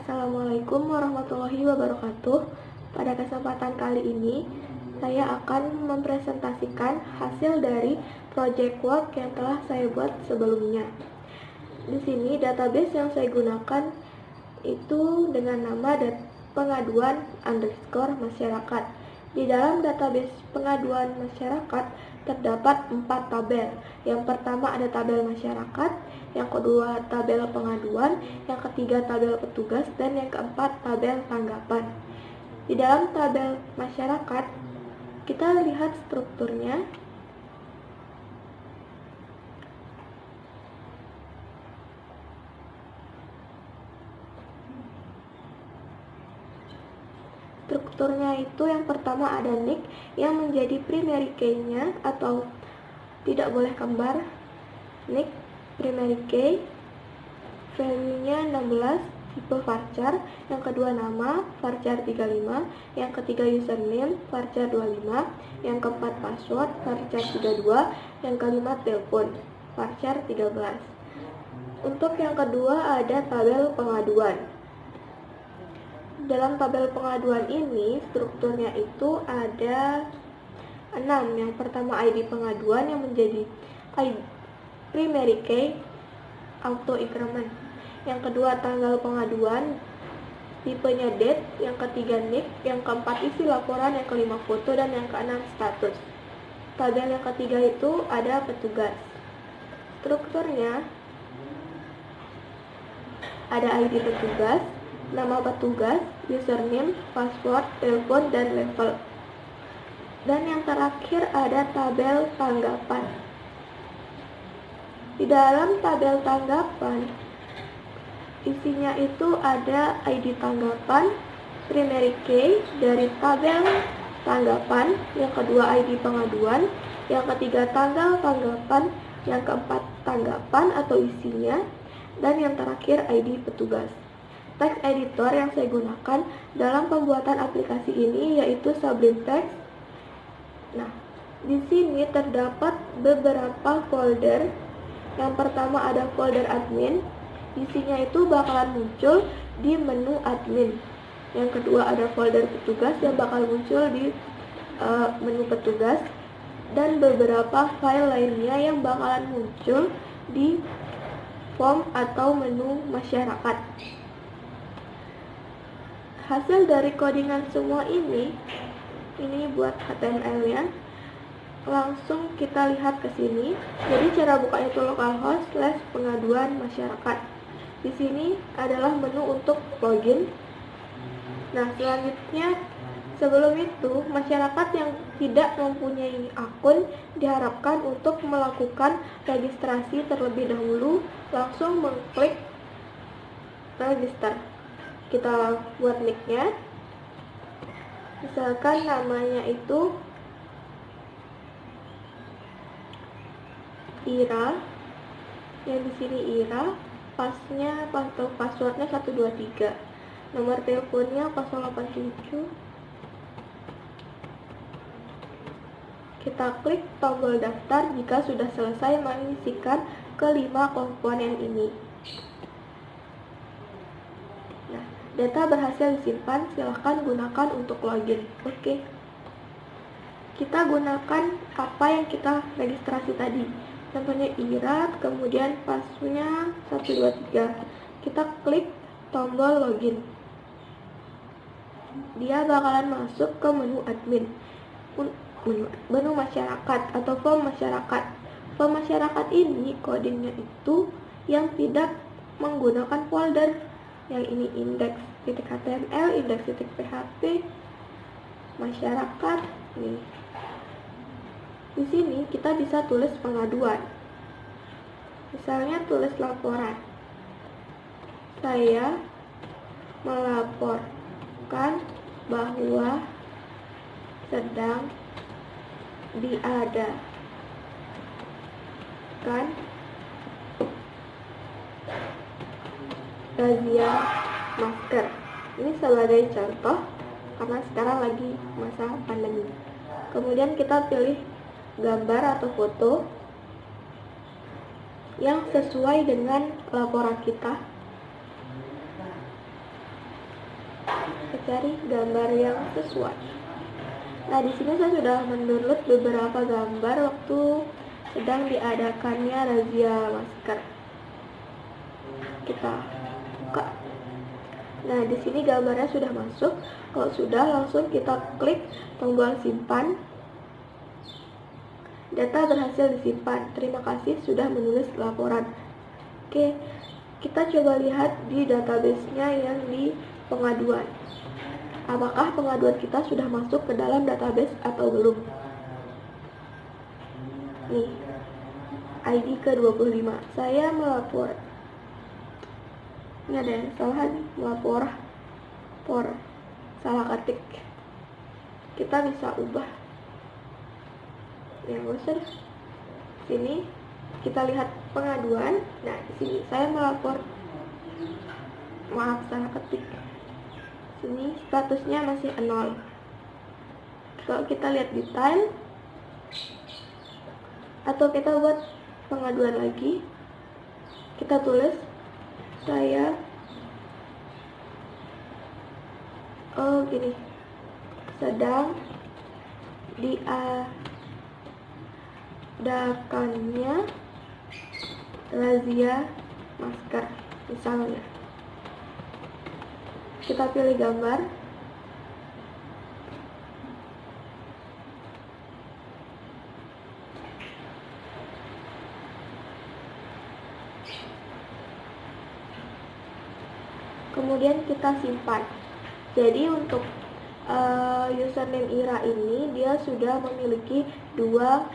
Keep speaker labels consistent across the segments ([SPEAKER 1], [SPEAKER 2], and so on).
[SPEAKER 1] Assalamualaikum warahmatullahi wabarakatuh. Pada kesempatan kali ini, saya akan mempresentasikan hasil dari project work yang telah saya buat sebelumnya. Di sini database yang saya gunakan itu dengan nama pengaduan underscore masyarakat. Di dalam database pengaduan masyarakat terdapat 4 tabel. Yang pertama ada tabel masyarakat, yang kedua tabel pengaduan, yang ketiga tabel petugas, dan yang keempat tabel tanggapan. Di dalam tabel masyarakat, kita lihat strukturnya. Strukturnya itu yang pertama ada nick yang menjadi primary key-nya atau tidak boleh kembar. Nick primary key, value-nya 16, tipe varchar, yang kedua nama varchar 35, yang ketiga username varchar 25, yang keempat password varchar 32, yang kelima telepon varchar 13. Untuk yang kedua ada tabel pengaduan. Dalam tabel pengaduan ini strukturnya itu ada 6. Yang pertama ID pengaduan yang menjadi ID primary key auto increment. Yang kedua tanggal pengaduan, tipenya date, yang ketiga nick, yang keempat isi laporan, yang kelima foto, dan yang keenam status. Tabel yang ketiga itu ada petugas. Strukturnya ada ID petugas, nama petugas, username, password, telepon, dan level. Dan yang terakhir ada tabel tanggapan. Di dalam tabel tanggapan, isinya itu ada ID tanggapan, primary key dari tabel tanggapan, yang kedua ID pengaduan, yang ketiga tanggal tanggapan, yang keempat tanggapan atau isinya, dan yang terakhir ID petugas. Text editor yang saya gunakan dalam pembuatan aplikasi ini yaitu Sublime Text. Nah, di sini terdapat beberapa folder. Yang pertama ada folder admin, isinya itu bakalan muncul di menu admin. Yang kedua ada folder petugas yang bakal muncul di menu petugas, dan beberapa file lainnya yang bakalan muncul di form atau menu masyarakat. Hasil dari codingan semua ini buat HTML-nya. Langsung kita lihat ke sini. Jadi cara bukanya itu localhost / pengaduan masyarakat. Di sini adalah menu untuk login. Nah, selanjutnya sebelum itu masyarakat yang tidak mempunyai akun diharapkan untuk melakukan registrasi terlebih dahulu, langsung mengklik register. Kita buat nicknya, misalkan namanya itu Ira, yang di sini Ira, passwordnya 123, nomor teleponnya 087. Kita klik tombol daftar jika sudah selesai mengisikan kelima komponen ini. Nah, data berhasil disimpan, silahkan gunakan untuk login. Oke. Kita gunakan apa yang kita registrasi tadi. Contohnya Ira, kemudian passwordnya 123. Kita klik tombol login. Dia bakalan masuk ke menu admin, menu masyarakat atau form masyarakat. Form masyarakat ini codingnya itu yang tidak menggunakan folder. Yang ini index.html, index.php, masyarakat. Nih. Di sini kita bisa tulis pengaduan. Misalnya tulis laporan. Saya melaporkan bahwa sedang diadakan razia masker. Ini sebagai contoh karena sekarang lagi masa pandemi. Kemudian kita pilih gambar atau foto yang sesuai dengan laporan kita. mencari gambar yang sesuai. Nah, di sini saya sudah mendownload beberapa gambar waktu sedang diadakannya razia masker. Kita buka. Nah, di sini gambarnya sudah masuk. Kalau sudah, langsung kita klik tombol simpan. Data berhasil disimpan. Terima kasih sudah menulis laporan. Oke, kita coba lihat di database-nya yang di pengaduan. Apakah pengaduan kita sudah masuk ke dalam database atau belum? Nih, ID ke-25. Saya melapor. Ini ada yang salah nih, melapor. Salah ketik. Kita bisa ubah. Yang bosan. Sini kita lihat pengaduan. Nah, di sini saya melapor. Maaf, salah ketik. Sini statusnya masih 0. Kalau kita lihat detail, atau kita buat pengaduan lagi, kita tulis saya gini, sedang diadakannya razia masker misalnya. Kita pilih gambar. Kemudian kita simpan. Jadi untuk username Ira ini dia sudah memiliki 2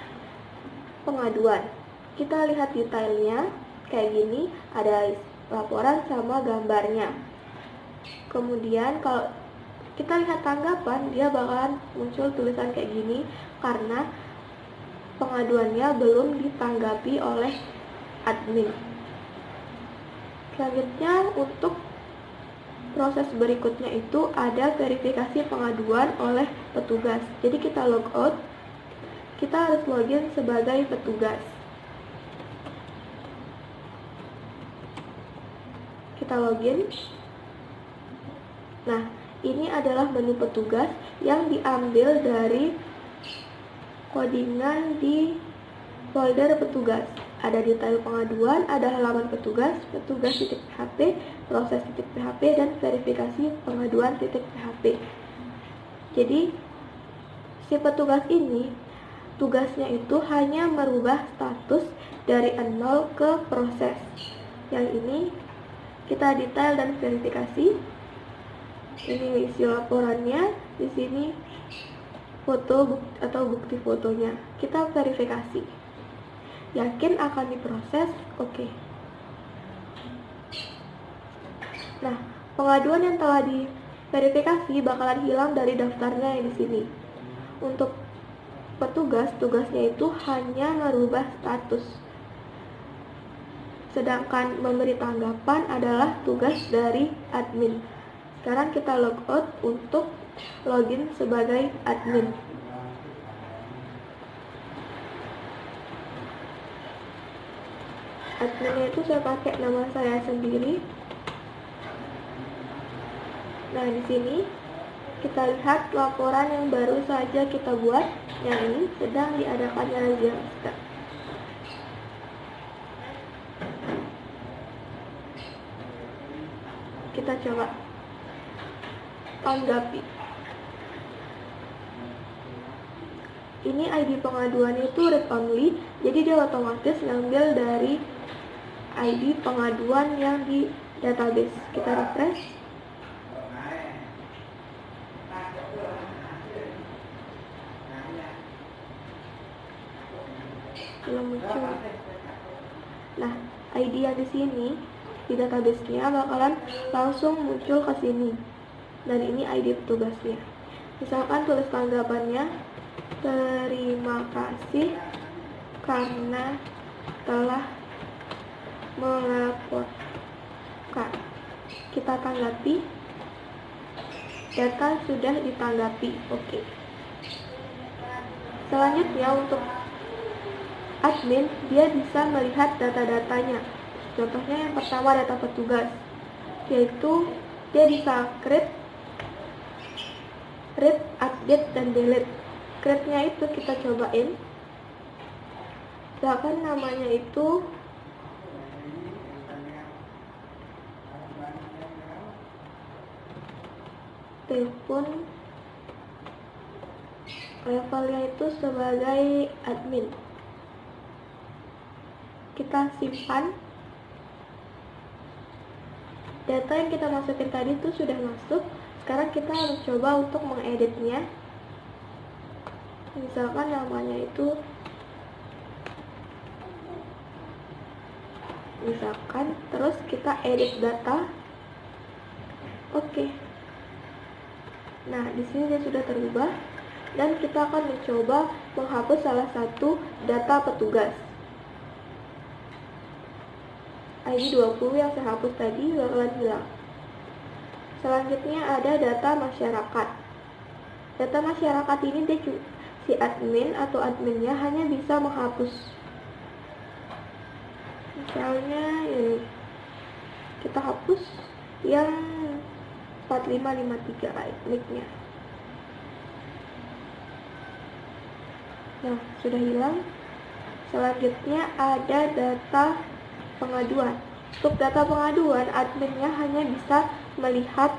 [SPEAKER 1] pengaduan. Kita lihat detailnya kayak gini, ada laporan sama gambarnya. Kemudian kalau kita lihat tanggapan, dia bakalan muncul tulisan kayak gini karena pengaduannya belum ditanggapi oleh admin. Selanjutnya untuk proses berikutnya itu ada verifikasi pengaduan oleh petugas. Jadi kita logout, kita harus login sebagai petugas. Kita login. Nah, ini adalah menu petugas yang diambil dari codingan di folder petugas. Ada detail pengaduan, ada halaman petugas, petugas.php, proses.php, dan verifikasi pengaduan.php. Jadi, si petugas ini, tugasnya itu hanya merubah status dari 0 ke proses. Yang ini, kita detail dan verifikasi. Ini isi laporannya, di sini foto atau bukti fotonya. Kita verifikasi. Yakin akan diproses, oke. Nah, pengaduan yang telah diverifikasi bakalan hilang dari daftarnya yang di sini. Untuk petugas, tugasnya itu hanya merubah status. Sedangkan memberi tanggapan adalah tugas dari admin. Sekarang kita logout untuk login sebagai admin. Adminnya itu saya pakai nama saya sendiri. Nah, di sini kita lihat laporan yang baru saja kita buat, yang ini sedang diadakannya razia masker. Kita coba tanggapi. Ini ID pengaduannya itu read only, jadi dia otomatis ngambil dari ID pengaduan yang di database. Kita refresh. Belum muncul. Nah, ID yang di sini di database-nya bakalan langsung muncul ke sini. Dan ini ID petugasnya. Misalkan tulis tanggapannya, terima kasih karena telah melaporkan. Kita tanggapi. Data sudah ditanggapi. Oke. Selanjutnya untuk admin, dia bisa melihat data-datanya. Contohnya yang pertama data petugas, yaitu dia bisa create create, update, dan delete. Create-nya itu kita cobain. Misalkan namanya itu telepon, levelnya itu sebagai admin. Kita simpan. Data yang kita masukin tadi itu sudah masuk. Sekarang kita mencoba untuk mengeditnya. Misalkan namanya itu terus kita edit data. Oke. Nah, di sini dia sudah terubah dan kita akan mencoba menghapus salah satu data petugas. ID 20 yang saya hapus tadi bakalan hilang. Selanjutnya ada data masyarakat. Data masyarakat ini si admin atau adminnya hanya bisa menghapus. Misalnya ini, kita hapus yang 4553 nicknya. Nah, sudah hilang. Selanjutnya ada data pengaduan. Untuk data pengaduan, adminnya hanya bisa melihat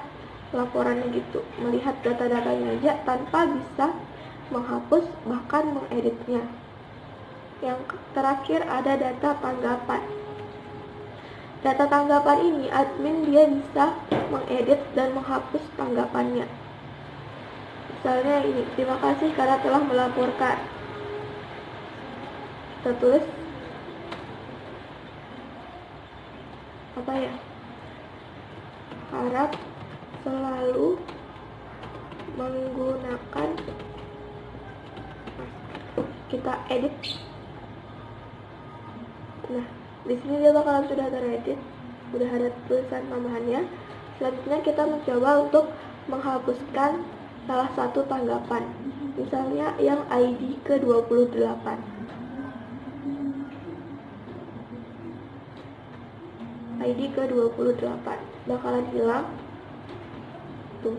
[SPEAKER 1] laporannya gitu, melihat data-datanya aja tanpa bisa menghapus bahkan mengeditnya. Yang terakhir ada data tanggapan. Data tanggapan ini admin dia bisa mengedit dan menghapus tanggapannya. Misalnya ini, terima kasih karena telah melaporkan. Kita tulis apa ya? Harap selalu menggunakan, kita edit. Nah, di sini dia bakalan sudah teredit, udah ada tulisan tambahannya. Selanjutnya kita mencoba untuk menghapuskan salah satu tanggapan, misalnya yang ID ke-28. ID ke-28 bakalan hilang tuh.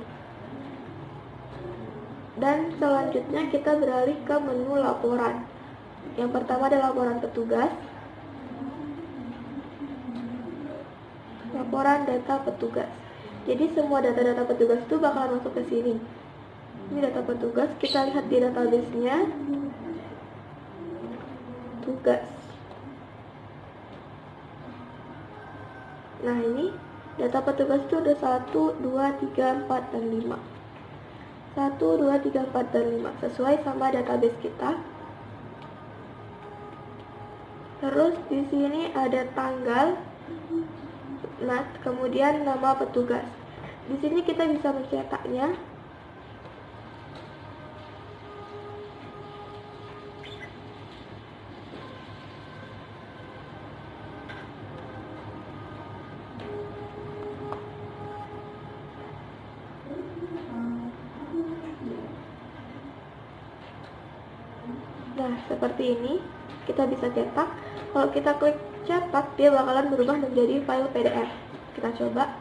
[SPEAKER 1] Dan selanjutnya kita beralih ke menu laporan. Yang pertama adalah laporan petugas. Laporan data petugas. Jadi semua data-data petugas itu bakalan masuk ke sini. Ini data petugas, kita lihat di database-nya. Tugas. Nah, ini data petugas itu ada 1, 2, 3, 4, dan 5. 1, 2, 3, 4, dan 5 sesuai sama database kita. Terus di sini ada tanggal, nah kemudian nama petugas. Di sini kita bisa mencetaknya. Nah, seperti ini kita bisa cetak. Kalau kita klik cetak, dia bakalan berubah menjadi file PDF. Kita coba.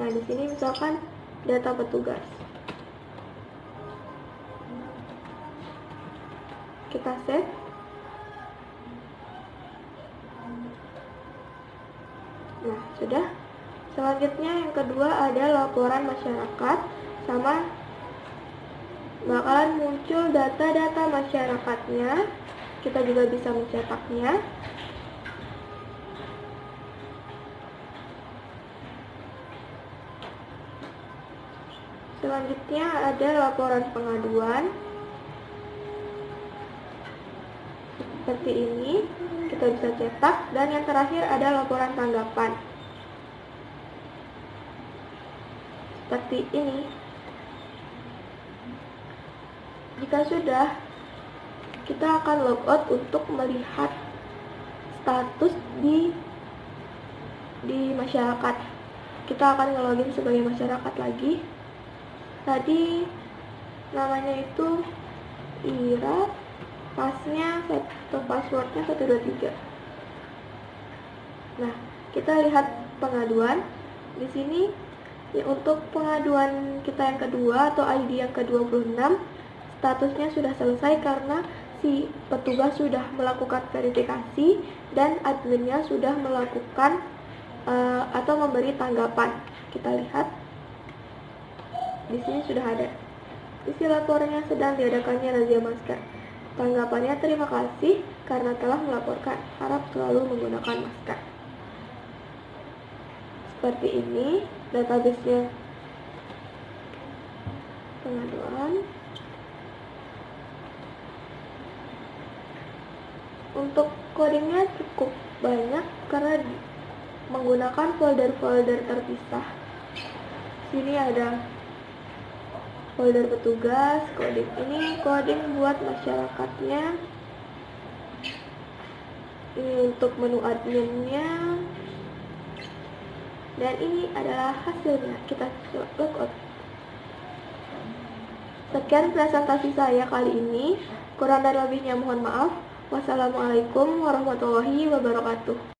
[SPEAKER 1] Nah, di sini misalkan data petugas. Kita save. Nah, sudah. Selanjutnya yang kedua ada laporan masyarakat, sama bakalan muncul data-data masyarakatnya. Kita juga bisa mencetaknya. Selanjutnya ada laporan pengaduan. Seperti ini, kita bisa cetak. Dan yang terakhir ada laporan tanggapan. Seperti ini. Jika sudah, kita akan logout untuk melihat status di masyarakat. Kita akan ngelogin sebagai masyarakat lagi. Tadi namanya itu Ira, passwordnya 123. Nah, Kita lihat pengaduan. Di sini ya, untuk pengaduan kita yang kedua atau ID yang ke-26, statusnya sudah selesai karena si petugas sudah melakukan verifikasi dan adminnya sudah melakukan atau memberi tanggapan. Kita lihat di sini sudah ada isi laporannya: sedang diadakannya razia masker. Tanggapannya: terima kasih karena telah melaporkan, harap selalu menggunakan masker. Seperti ini database-nya pengaduan. Untuk codingnya cukup banyak karena menggunakan folder-folder terpisah. Sini ada folder petugas, coding. Ini coding buat masyarakatnya. Ini untuk menu adminnya. Dan ini adalah hasilnya. Kita logout. Sekian presentasi saya kali ini. Kurang dan lebihnya mohon maaf. Wassalamualaikum warahmatullahi wabarakatuh.